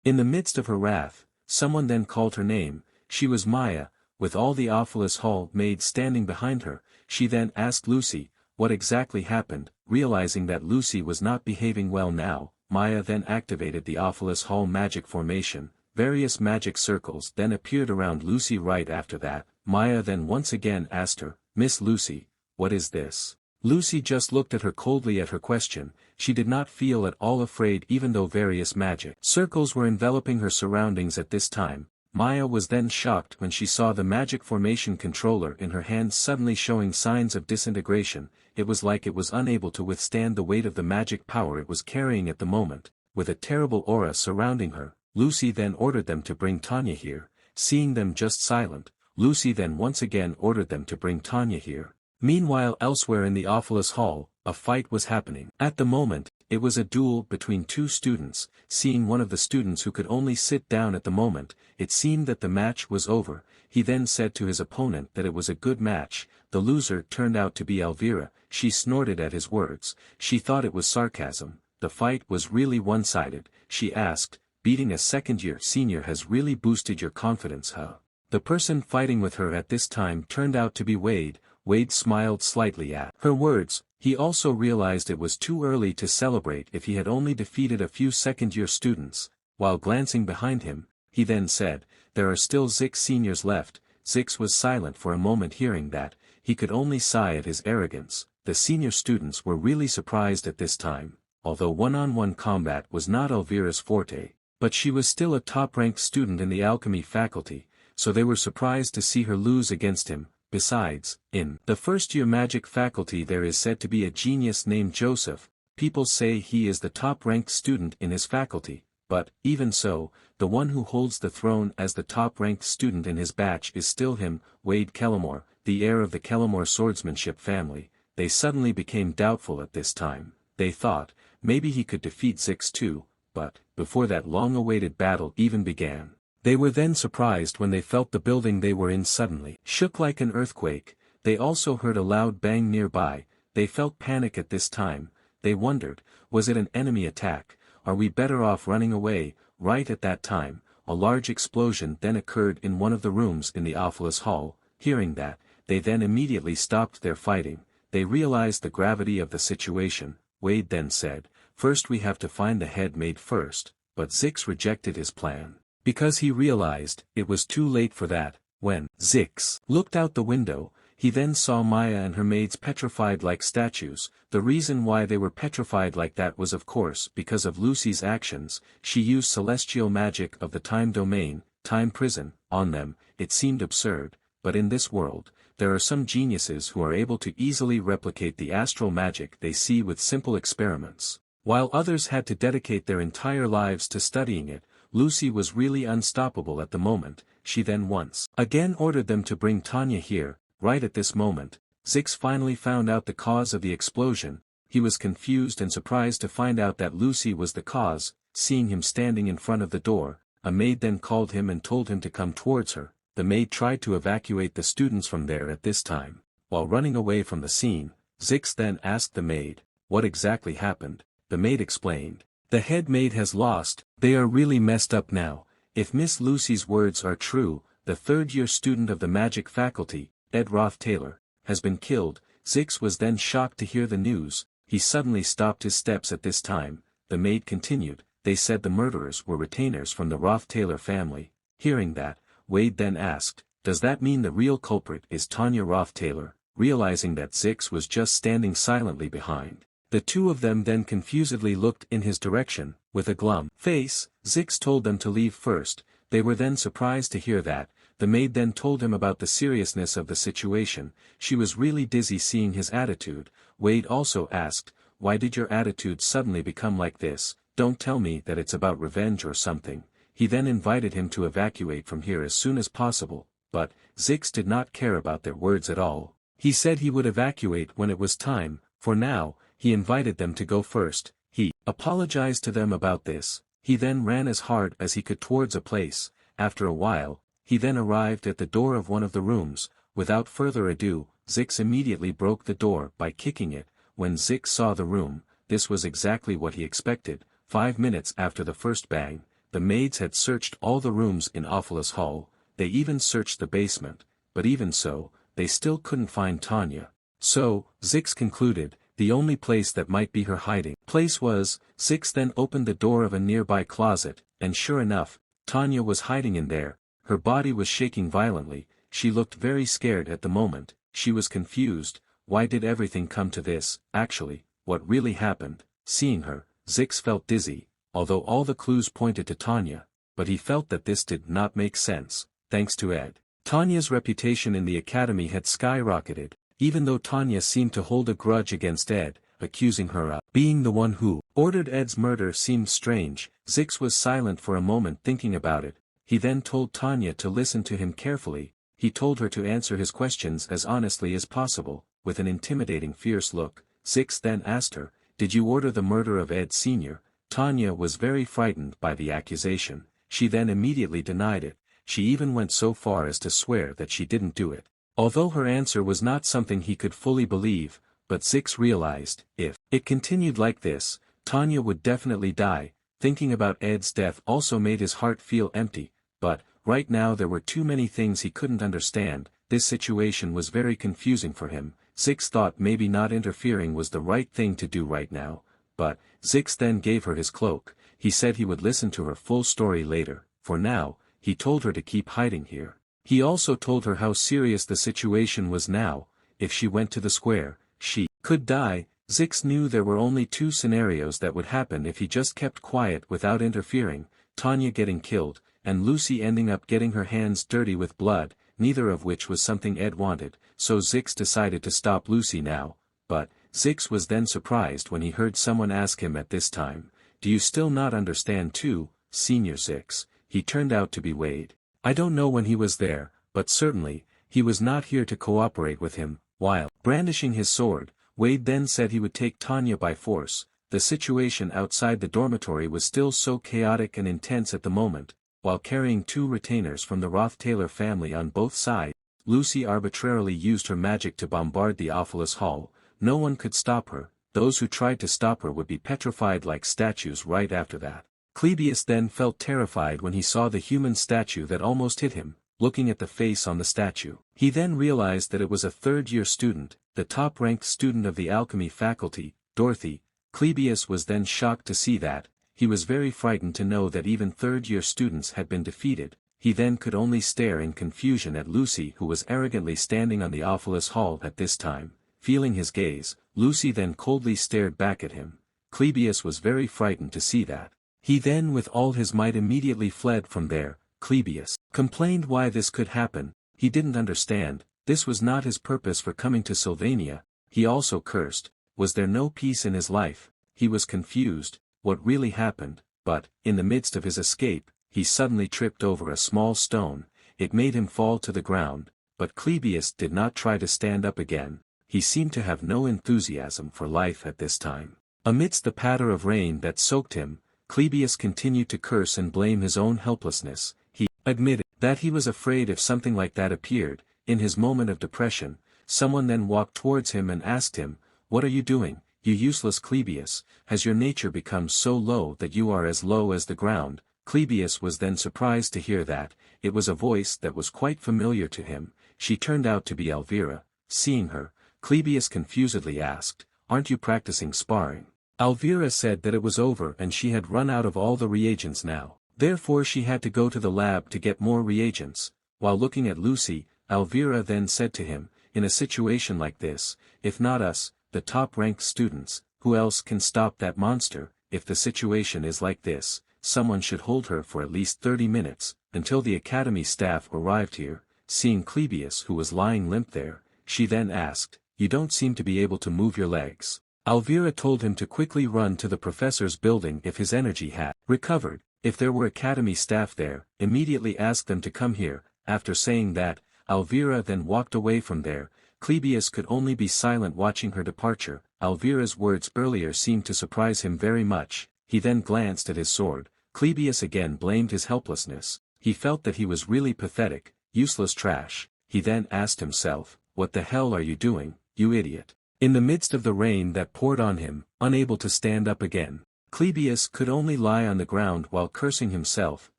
In the midst of her wrath, someone then called her name. She was Maya, with all the Aalis hall maids standing behind her. She then asked Lucy, what exactly happened. Realizing that Lucy was not behaving well now, Maya then activated the Aalis hall magic formation. Various magic circles then appeared around Lucy. Right after that, Maya then once again asked her, Miss Lucy, what is this? Lucy just looked at her coldly at her question. She did not feel at all afraid even though various magic circles were enveloping her surroundings at this time. Maya was then shocked when she saw the magic formation controller in her hand suddenly showing signs of disintegration. It was like it was unable to withstand the weight of the magic power it was carrying at the moment. With a terrible aura surrounding her, Lucy then ordered them to bring Tanya here. Seeing them just silent, Lucy then once again ordered them to bring Tanya here. Meanwhile, elsewhere in the Aalis hall, a fight was happening. At the moment, it was a duel between two students. Seeing one of the students who could only sit down at the moment, it seemed that the match was over. He then said to his opponent that it was a good match. The loser turned out to be Alvira. She snorted at his words. She thought it was sarcasm. The fight was really one-sided. She asked, beating a second-year senior has really boosted your confidence, huh? The person fighting with her at this time turned out to be Wade. Wade smiled slightly at her words. He also realized it was too early to celebrate if he had only defeated a few second-year students. While glancing behind him, he then said, there are still 6 seniors left. Zix was silent for a moment. Hearing that, he could only sigh at his arrogance. The senior students were really surprised at this time. Although one-on-one combat was not Alvira's forte, but she was still a top-ranked student in the alchemy faculty, so they were surprised to see her lose against him. Besides, in the first-year magic faculty there is said to be a genius named Joseph. People say he is the top-ranked student in his faculty, but, even so, the one who holds the throne as the top-ranked student in his batch is still him, Wade Kellamore, the heir of the Kellamore swordsmanship family. They suddenly became doubtful at this time. They thought, maybe he could defeat Zix too, but, before that long-awaited battle even began, they were then surprised when they felt the building they were in suddenly shook like an earthquake. They also heard a loud bang nearby. They felt panic at this time. They wondered, was it an enemy attack? Are we better off running away? Right at that time, a large explosion then occurred in one of the rooms in the Aalis hall. Hearing that, they then immediately stopped their fighting. They realized the gravity of the situation. Wade then said, first we have to find the head maid first, but Zix rejected his plan, because he realized it was too late for that. When Zix looked out the window, he then saw Maya and her maids petrified like statues. The reason why they were petrified like that was of course because of Lucy's actions. She used celestial magic of the time domain, time prison, on them. It seemed absurd, but in this world, there are some geniuses who are able to easily replicate the astral magic they see with simple experiments, while others had to dedicate their entire lives to studying it. Lucy was really unstoppable at the moment. She then once again ordered them to bring Tanya here. Right at this moment, Zix finally found out the cause of the explosion. He was confused and surprised to find out that Lucy was the cause. Seeing him standing in front of the door, a maid then called him and told him to come towards her. The maid tried to evacuate the students from there at this time. While running away from the scene, Zix then asked the maid, what exactly happened? The maid explained, the head maid has lost. They are really messed up now. If Miss Lucy's words are true, the third-year student of the magic faculty, Ed Roth Taylor, has been killed. Zix was then shocked to hear the news. He suddenly stopped his steps at this time. The maid continued, they said the murderers were retainers from the Roth Taylor family. Hearing that, Wade then asked, does that mean the real culprit is Tanya Roth Taylor? Realizing that Zix was just standing silently behind, the two of them then confusedly looked in his direction. With a glum face, Zix told them to leave first. They were then surprised to hear that. The maid then told him about the seriousness of the situation. She was really dizzy seeing his attitude. Wade also asked, why did your attitude suddenly become like this? Don't tell me that it's about revenge or something. He then invited him to evacuate from here as soon as possible, but Zix did not care about their words at all. He said he would evacuate when it was time. For now, he invited them to go first. He apologized to them about this. He then ran as hard as he could towards a place. After a while, he then arrived at the door of one of the rooms. Without further ado, Zix immediately broke the door by kicking it. When Zix saw the room, this was exactly what he expected. 5 minutes after the first bang, the maids had searched all the rooms in Aalis Hall, they even searched the basement, but even so, they still couldn't find Tanya. So, Cius concluded, the only place that might be her hiding place was. Cius then opened the door of a nearby closet, and sure enough, Tanya was hiding in there. Her body was shaking violently, she looked very scared at the moment, she was confused. Why did everything come to this? Actually, what really happened? Seeing her, Cius felt dizzy, although all the clues pointed to Tanya, but he felt that this did not make sense, thanks to Ed. Tanya's reputation in the academy had skyrocketed, even though Tanya seemed to hold a grudge against Ed, accusing her of being the one who ordered Ed's murder seemed strange. Cius was silent for a moment thinking about it. He then told Tanya to listen to him carefully. He told her to answer his questions as honestly as possible. With an intimidating fierce look, Cius then asked her, "Did you order the murder of Ed Sr.?" Tanya was very frightened by the accusation. She then immediately denied it. She even went so far as to swear that she didn't do it. Although her answer was not something he could fully believe, but Cius realized, if it continued like this, Tanya would definitely die. Thinking about Ed's death also made his heart feel empty, but, right now there were too many things he couldn't understand. This situation was very confusing for him. Cius thought maybe not interfering was the right thing to do right now, but, Cius then gave her his cloak. He said he would listen to her full story later. For now, he told her to keep hiding here. He also told her how serious the situation was now. If she went to the square, she could die. Cius knew there were only two scenarios that would happen if he just kept quiet without interfering: Tanya getting killed, and Lucy ending up getting her hands dirty with blood, neither of which was something Ed wanted. So Cius decided to stop Lucy now. But, Cius was then surprised when he heard someone ask him at this time, "Do you still not understand too, Senior Cius?" He turned out to be Wade. I don't know when he was there, but certainly, he was not here to cooperate with him. While brandishing his sword, Wade then said he would take Tanya by force. The situation outside the dormitory was still so chaotic and intense at the moment. While carrying two retainers from the Roth-Taylor family on both sides, Lucy arbitrarily used her magic to bombard the Aalis Hall. No one could stop her. Those who tried to stop her would be petrified like statues right after that. Cius then felt terrified when he saw the human statue that almost hit him. Looking at the face on the statue, he then realized that it was a third-year student, the top-ranked student of the alchemy faculty, Dorothy. Cius was then shocked to see that. He was very frightened to know that even third-year students had been defeated. He then could only stare in confusion at Lucy, who was arrogantly standing on the Aalis Hall at this time. Feeling his gaze, Lucy then coldly stared back at him. Cius was very frightened to see that. He then with all his might immediately fled from there. Cius complained why this could happen. He didn't understand. This was not his purpose for coming to Sylvania. He also cursed. Was there no peace in his life? He was confused. What really happened? But, in the midst of his escape, he suddenly tripped over a small stone. It made him fall to the ground, but Cius did not try to stand up again. He seemed to have no enthusiasm for life at this time. Amidst the patter of rain that soaked him, Cius continued to curse and blame his own helplessness. He admitted that he was afraid if something like that appeared. In his moment of depression, someone then walked towards him and asked him, "What are you doing, you useless Cius? Has your nature become so low that you are as low as the ground?" Cius was then surprised to hear that. It was a voice that was quite familiar to him. She turned out to be Alvira. Seeing her, Cius confusedly asked, "Aren't you practicing sparring?" Alvira said that it was over and she had run out of all the reagents now. Therefore she had to go to the lab to get more reagents. While looking at Lucy, Alvira then said to him, "In a situation like this, if not us, the top-ranked students, who else can stop that monster? If the situation is like this, someone should hold her for at least 30 minutes, until the academy staff arrived here." Seeing Cius, who was lying limp there, she then asked, "You don't seem to be able to move your legs." Alvira told him to quickly run to the professor's building if his energy had recovered. If there were academy staff there, immediately ask them to come here. After saying that, Alvira then walked away from there. Cius could only be silent watching her departure. Alvira's words earlier seemed to surprise him very much. He then glanced at his sword. Cius again blamed his helplessness. He felt that he was really pathetic, useless trash. He then asked himself, "What the hell are you doing, you idiot?" In the midst of the rain that poured on him, unable to stand up again, Clebius could only lie on the ground while cursing himself.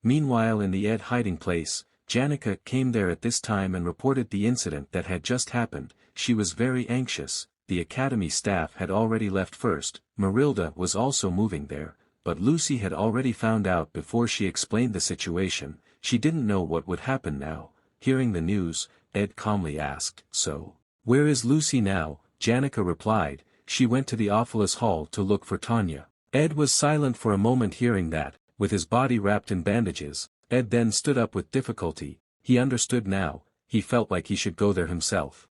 Meanwhile in the Ed hiding place, Janica came there at this time and reported the incident that had just happened. She was very anxious. The academy staff had already left first. Marilda was also moving there, but Lucy had already found out before she explained the situation. She didn't know what would happen now. Hearing the news, Ed calmly asked, "So, where is Lucy now?" Janica replied, "She went to the Aalis hall to look for Tanya." Ed was silent for a moment hearing that. With his body wrapped in bandages, Ed then stood up with difficulty. He understood now. He felt like he should go there himself.